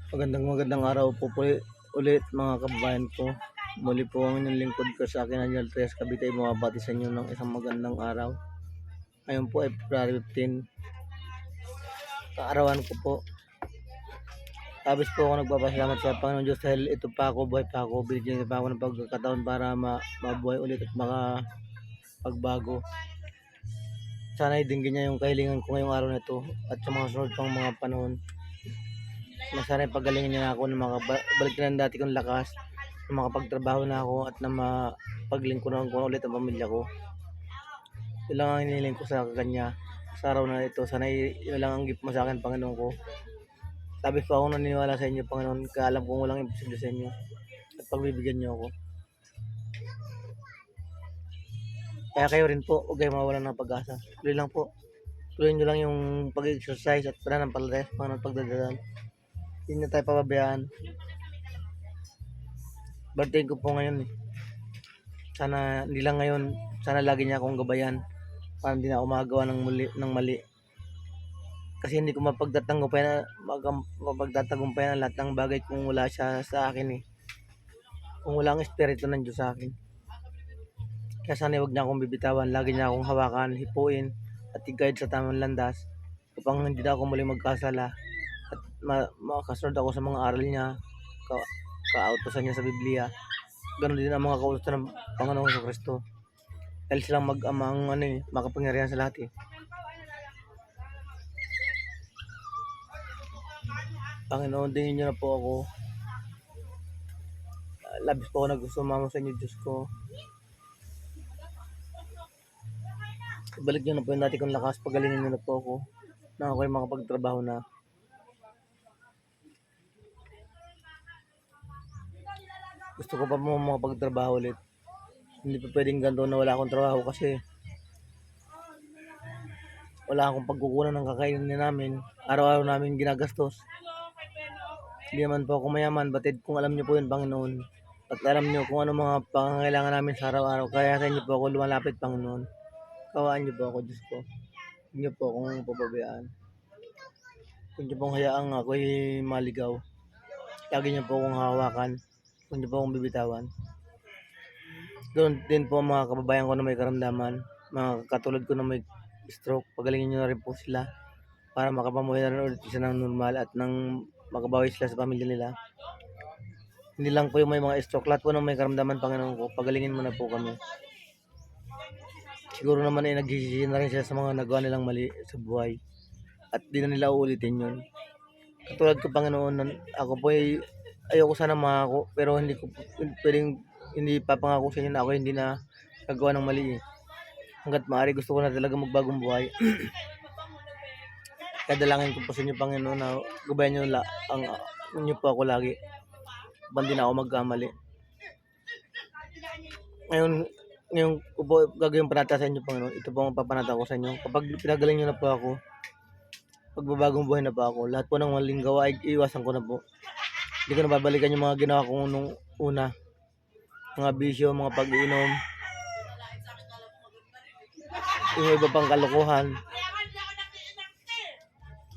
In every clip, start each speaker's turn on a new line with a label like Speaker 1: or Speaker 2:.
Speaker 1: Magandang araw po ulit mga kababayan ko. Muli po ang inyong lingkod ko sa akin, Angel Tres Cavite, ay bumabati sa inyo ng isang magandang araw. Ngayon po ay February 15, kaarawan ko po. Labis po ako nagpapasalamat sa Panginoon Diyos dahil ito pa ako, buhay pa ako, binigyan niya pa ako ng pagkakataon para mabuhay ulit at makapagbago. Sana idinggin niya yung kahilingan ko ngayong araw na ito at sa mga sunod pang mga panahon. Sana pagalingin niya na ako na makabalik na ang dati kong lakas, na makapagtrabaho na ako at na mapaglingkuran ko ulit ang pamilya ko. Yun lang ang hinihiling ko sa kanya sa araw na ito. Sana yun lang ang gift mo sa akin, Panginoon ko. Labis po akong naniniwala sa inyo, Panginoon, kaya alam kong walang imposible sa inyo at pagbibigyan niyo ako. Kaya kayo rin po, huwag kayo mawalan ng pag-asa. Tuloy lang po. Tuloy nyo lang yung pag-exercise at pananampalataya, Panginoon, pagdadasal. Hindi na tayo pababayaan. Birthday ko po ngayon eh. Sana hindi lang ngayon, sana lagi niya akong gabayan para hindi na ako magawa ng mali. Kasi hindi ko mapagtatagumpayan ang lahat ng bagay kung wala siya sa akin eh. Kung wala ang espiritu ng Diyos sa akin. Kaya sana huwag niya akong bibitawan, lagi niya akong hawakan, hipuin at i-guide sa tamang landas upang hindi na ako muling magkasala at makasunod ako sa mga aral niya, kautosan niya sa Biblia. Ganon din ang mga kautos ng Panginoong Kristo. Dahil silang mag-ama ang makapangyarihan sa lahat eh. Panginoon, dingin niyo na po ako. Labis po ako nagsusumamo sa inyo, Diyos ko. Ibalik niyo na po yung dati kong lakas, pagalingin niyo na po ako na ako ay makapagtrabaho na. Gusto ko pa mo makapagtrabaho ulit. Hindi pa pwedeng ganito na wala akong trabaho kasi wala akong pagkukunan ng kakainin namin. Araw-araw namin ginagastos. Hindi naman po ako mayaman, batid kung alam niyo po yun, Panginoon. At alam niyo kung ano mga pangangailangan namin sa araw-araw. Kaya sa inyo po ako lumalapit, Panginoon. Kawaan niyo po ako, Diyos ko. Hindi niyo po akong pababayaan. Huwag niyo pong hayaang ako'y maligaw. Lagi niyo po akong hawakan. Huwag niyo po akong bibitawan. Doon din po mga kababayan ko na may karamdaman. Mga katulad ko na may stroke. Pagalingin niyo na rin po sila para makapamuhay na rin ulit sila ng normal at nang makabawi sila sa pamilya nila. Hindi lang po yung may mga stroke. Lahat po ng may karamdaman, Panginoon ko, pagalingin mo na po kami. Siguro naman ay nagsisisi na rin sila sa mga nagawa nilang mali sa buhay. At di na nila uulitin yun. Katulad ko, Panginoon, ako po ay ayoko sana makako, pero hindi ko pwedeng hindi papangako sa inyo na ako hindi na gagawa ng mali eh. Hanggat maaari gusto ko na talaga magbagong buhay. Kaya dalangin ko po sa inyo, Panginoon, na gabayan nyo inyo po ako lagi. Bandi na ako magkamali. Ngayon ko po gagawin panata sa inyo, Panginoon. Ito po ang papanata ko sa inyo. Kapag pinagaling nyo na po ako, pagbabagong buhay na po ako, lahat po ng maling gawa ay iiwasan ko na po. Hindi ko na babalikan yung mga ginawa ko nung una. Mga bisyo, mga pag-iinom, yung iba pang kalokohan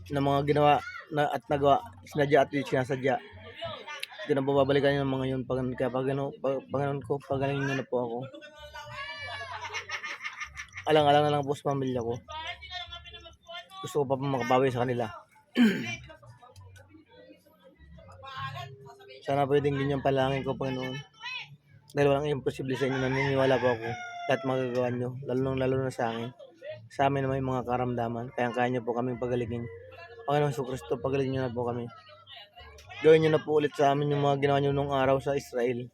Speaker 1: na mga ginawa na at nagawa, sinadya at sinasadya. Hindi ko na po babalikan yung mga yun. Kaya Panginoon ko, pagalingin nyo na po ako. Alang-alang na lang po sa pamilya ko. Gusto ko pa makabawi sa kanila. Sana pwedeng ganyan palangin ko, Panginoon. Dahil walang imposible sa inyo, naniniwala po ako. Lahat magagawa nyo, lalo na sa akin. Sa amin na may mga karamdaman, kaya nyo po kaming pagalingin. Panginoon Jesucristo, pagalingin nyo na po kami. Gawin nyo na po ulit sa amin yung mga ginawa nyo nung araw sa Israel.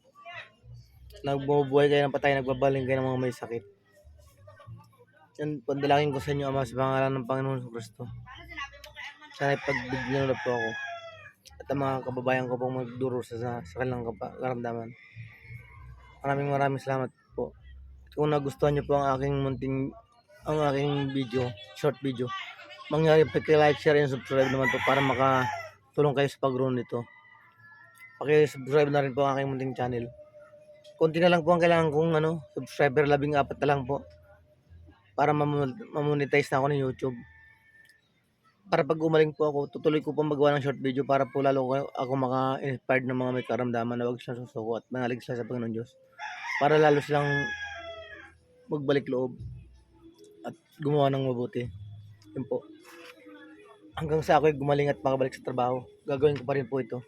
Speaker 1: Nagbubuhay kayo ng patay, nagbabaling kayo ng mga may sakit. Yan, pandalangin ko sa inyo, Ama, sa pangalan ng Panginoon Jesucristo. Sana ipagbigyan na po ako. At ang mga kababayan ko pong magduro sa kanilang karamdaman. Maraming salamat po. Kung nagustuhan niyo po ang aking video, short video, mangyari paki-like, share, and subscribe naman po para makatulong kayo sa pag-grow nito. Paki-subscribe na rin po ang aking munting channel. Konti na lang po ang kailangan kong subscriber, 14 na lang po para mamonetize na ako ng YouTube. para pag gumaling po ako, tutuloy ko po magawa ng short video para po lalo ako maka-inspired ng mga may karamdaman na huwag silang susuko at manalig sila sa Panginoon Diyos. Para lalo silang magbalik loob at gumawa ng mabuti. Yun po. Hanggang sa ako'y gumaling at makabalik sa trabaho, gagawin ko pa rin po ito.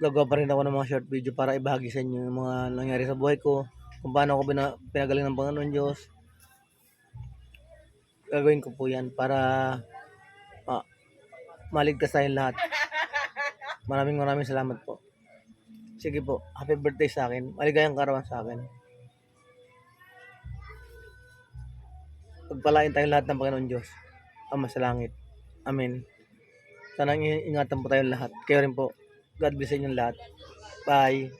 Speaker 1: Gagawa pa rin ako ng mga short video para ibahagi sa inyo yung mga nangyari sa buhay ko, kung paano ako pinagaling ng Panginoon Diyos. Gagawin ko po yan para maligtas tayong lahat. Maraming salamat po. Sige po, happy birthday sa akin. Maligayang karawan sa akin. Pagpalain tayong lahat ng Panginoon Diyos, Ama sa langit. Amen. Sana ingatan po tayong lahat. Kayo rin po. God bless sa inyong lahat. Bye.